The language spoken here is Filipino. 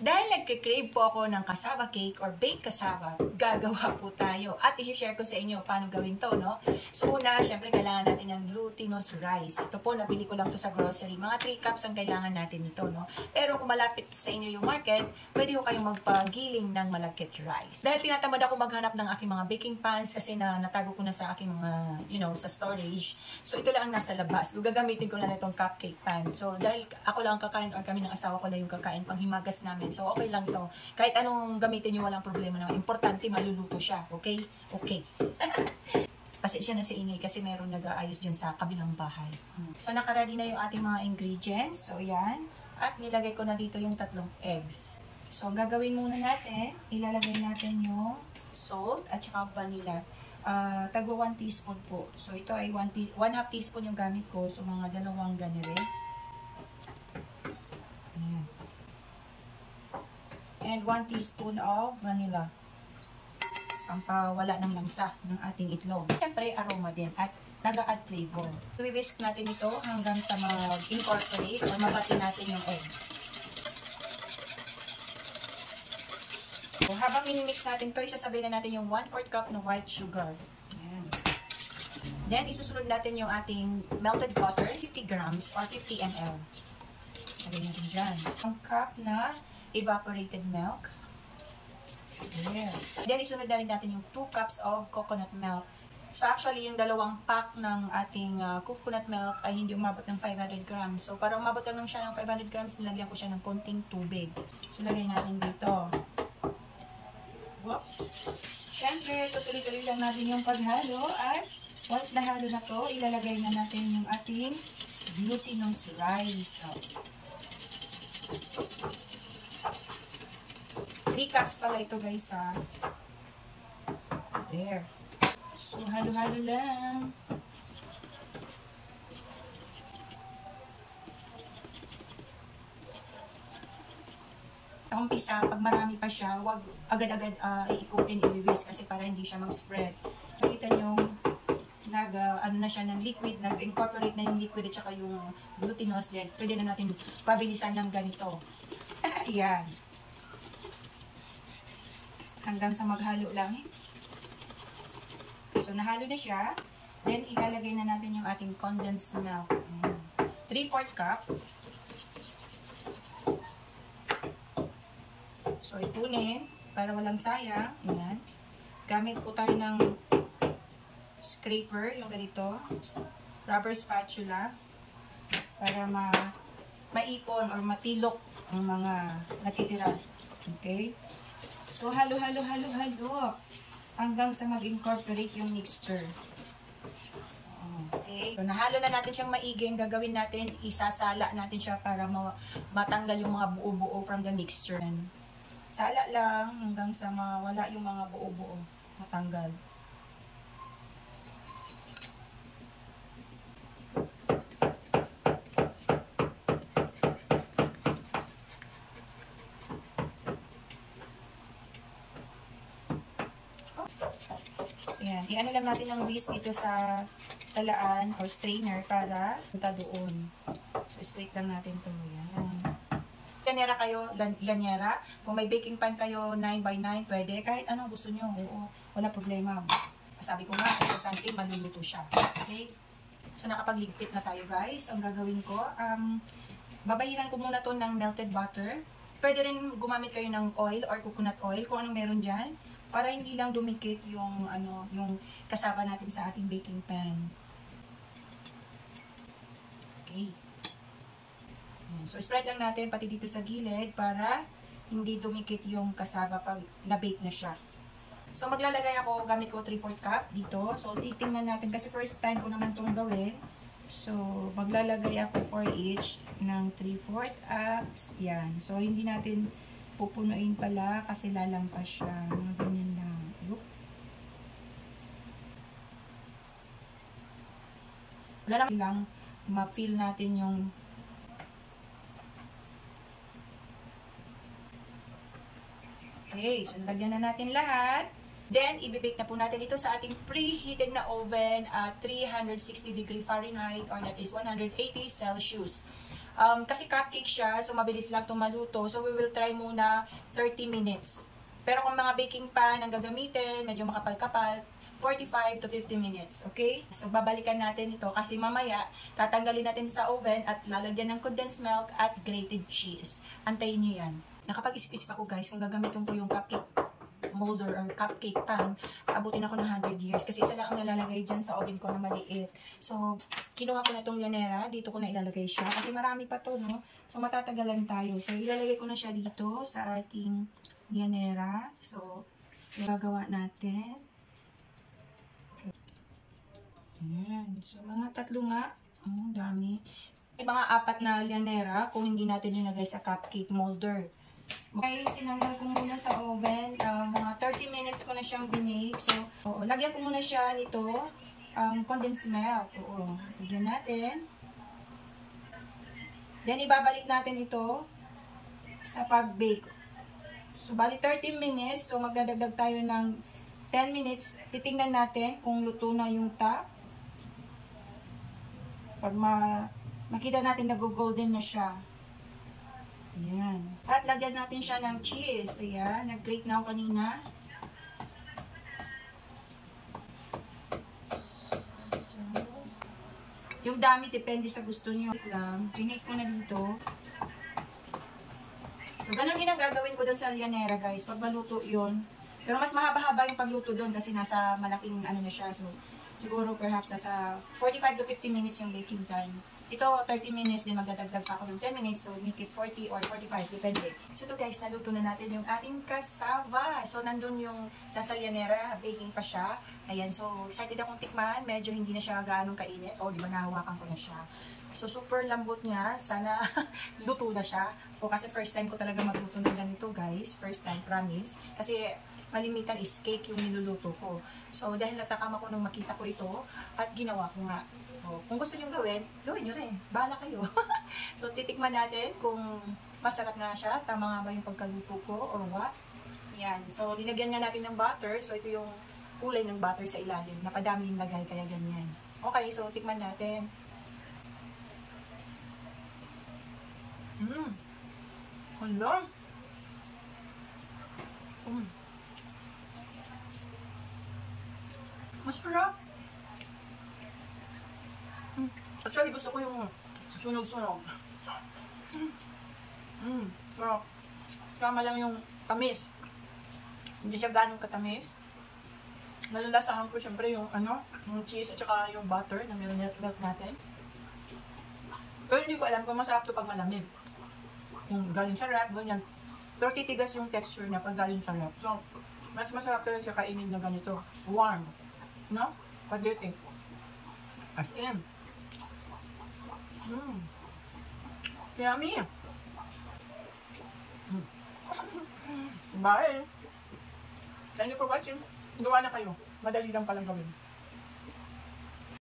Dahil nagka-crave po ako ng cassava cake or baked cassava, gagawa po tayo. At isi-share ko sa inyo paano gawin to, no? So una, syempre kailangan natin ng glutinous rice. Ito po, nabili ko lang to sa grocery. Mga 3 cups ang kailangan natin ito, no? Pero kung malapit sa inyo yung market, pwede ko kayong magpagiling ng malagkit rice. Dahil tinatamad ako maghanap ng aking mga baking pans kasi natago ko na sa aking mga, sa storage. So ito lang ang nasa labas. So, gagamitin ko lang itong cupcake pan. So dahil ako lang kakain or kami ng asawa ko lang yung kakain pang himagas namin. So, okay lang ito. Kahit anong gamitin nyo, walang problema naman. Importante, maluluto siya. Okay? Okay. Pasensya na sa ingay kasi meron nag-aayos dyan sa kabilang bahay. So, nakaready na yung ating mga ingredients. So, yan. At nilagay ko na dito yung 3 eggs. So, gagawin muna natin, ilalagay natin yung salt at saka vanilla. Tagwa 1 teaspoon po. So, ito ay 1/2 teaspoon yung gamit ko. So, mga 2 ganire. And 1 teaspoon of vanilla. Pampawala ng lansa ng ating itlog. Siyempre, aroma din at nag-a-add flavor. I-whisk natin ito hanggang sa mag-incorporate o mabati natin yung egg. So, habang minimix natin ito, isasabay na natin yung 1/4 cup ng white sugar. Ayan. Then, isusunod natin yung ating melted butter, 50 grams or 50 ml. Lagay natin dyan. 1 cup na evaporated milk. Yeah. Then, isunod na rin natin yung 2 cups of coconut milk. So, actually, yung 2 pack ng ating coconut milk ay hindi umabot ng 500 grams. So, para umabot lang siya ng 500 grams, nilagyan ko siya ng konting tubig. So, lagay natin dito. Whoops! Siyempre, tutuloy-tuloy lang natin yung paghalo. At once nahalo na to, ilalagay na natin yung ating glutinous rice. So, 3 cups pala ito guys ha. There. So, halo-halo lang. Sa umpisa, pag marami pa siya, huwag agad-agad iikutin, i-whisk kasi para hindi siya mag-spread. Nakita nyo, ano na siya ng liquid, nag-incorporate na yung liquid at saka yung glutinous din. Pwede na natin pabilisan ng ganito. Ayan. Hanggang sa maghalo lang. So, nahalo na siya. Then, ilalagay na natin yung ating condensed milk. 3/4 cup. So, ipunin para walang sayang. Ayan. Gamit po tayo ng scraper, yung ganito. Rubber spatula. Para maipon or matilok ang mga natitira. Okay? So, halo. Hanggang sa mag-incorporate yung mixture. Okay. So, nahalo na natin siyang maigi. Ang gagawin natin, isasala natin siya para matanggal yung mga buo-buo from the mixture. Sala lang hanggang sa mawala yung mga buo-buo. Matanggal. Ayan, i-ano lang natin ng whisk dito sa salaan or strainer para punta doon. So, split lang natin ito. Ayan. Lanyera kayo, lanyera. Kung may baking pan kayo, 9x9, pwede. Kahit anong gusto nyo, oo, wala problema. Sabi ko nga, importante, maluluto siya. Okay? So, nakapagligpit na tayo, guys. Ang gagawin ko, babahiran ko muna to ng melted butter. Pwede rin gumamit kayo ng oil or coconut oil, kung anong meron dyan. Para hindi lang dumikit yung cassava natin sa ating baking pan. Okay. So, spread lang natin pati dito sa gilid para hindi dumikit yung cassava pag na-bake na siya. So, maglalagay ako, gamit ko 3/4 cup dito. So, titingnan natin kasi first time ko naman itong gawin. So, maglalagay ako for each ng 3/4 cups. Yan. So, hindi natin pupunuin pala kasi lalampas siya. Ganyan lang. Wala naman lang ma-feel natin yung okay. So, nalagyan na natin lahat. Then, ibibake na po natin ito sa ating preheated na oven at 360 degree Fahrenheit or that is 180 Celsius. Kasi cupcake siya, so mabilis lang itong maluto. So we will try muna 30 minutes. Pero kung mga baking pan ang gagamitin, medyo makapal-kapal, 45 to 50 minutes, okay? So, babalikan natin ito kasi mamaya, tatanggalin natin sa oven at lalagyan ng condensed milk at grated cheese. Antayin nyo yan. Nakapag-isip-isip ako guys, kung gagamitin ko yung cupcake molder or cupcake pan, abutin ako ng 100 years kasi isa lang ang nalalagay dyan sa oven ko na maliit. So, kinuha ko na itong llanera, dito ko na ilalagay siya kasi marami pa to, no? So, matatagalan tayo. So, ilalagay ko na siya dito sa ating llanera. So, gagawa natin. Ayan. So, mga tatlo nga. Oh, dami. May mga 4 na llanera kung hindi natin nilagay sa cupcake molder. Guys, tinanggal ko muna sa oven. Mga 30 minutes ko na siyang binake. So, lagyan ko muna siya nito. Condensed milk. Oo. Lagyan natin. Then, ibabalik natin ito sa pag-bake. So, bali 30 minutes. So, magdadagdag tayo ng 10 minutes. Titingnan natin kung luto na yung top. Pag makita natin nag-golden na siya. Ayan. At lagyan natin siya ng cheese. Ayan. Nag-grate na ako kanina. So, yung dami depende sa gusto niyo lang. Pinake ko na dito. So, ganun din ang gagawin ko doon sa llanera, guys. Pag maluto yun. Pero mas mahaba-haba yung pagluto doon kasi nasa malaking ano na siya. So, siguro perhaps nasa 45 to 50 minutes yung baking time. Ito, 30 minutes, din magdadagdag pa ako ng 10 minutes. So, make it 40 or 45, depende. So, ito guys, naluto na natin yung ating cassava. So, nandun yung nasa llanera, baking pa siya. Ayan, so, excited akong tikman. Medyo hindi na siya gaanong kainit. O, di ba, nahawakan ko na siya. So, super lambot niya. Sana luto na siya. O, kasi first time ko talaga magluto ng ganito, guys. First time, promise. Kasi, malimitan is cake yung niluluto ko. So, dahil natakam ako nung makita ko ito, at ginawa ko nga. So, kung gusto nyo gawin nyo rin. Bahala kayo. So, titikman natin kung masarap na siya. Tama nga ba yung pagkaluto ko or what. Yan. So, linagyan nga natin ng butter. So, ito yung kulay ng butter sa ilalim. Napadami yung lagay, kaya ganyan. Okay, so, tikman natin. Hala. Masarap. Actually, gusto ko yung sunog-sunog. Sarap. Tama lang yung tamis. Hindi siya ganong katamis. Nalalasahan ko syempre yung yung cheese at saka yung butter na milk natin. Pero hindi ko alam kung masarap to pag malamig. Kung galing sa wrap, ganyan. Pero titigas yung texture niya pag galing sa wrap. So, mas masarap talaga siya kainin na ganito. Warm. No? What do you think? As in. Yummy. Bye. Thank you for watching. Gawa na kayo. Madali lang palang gawin.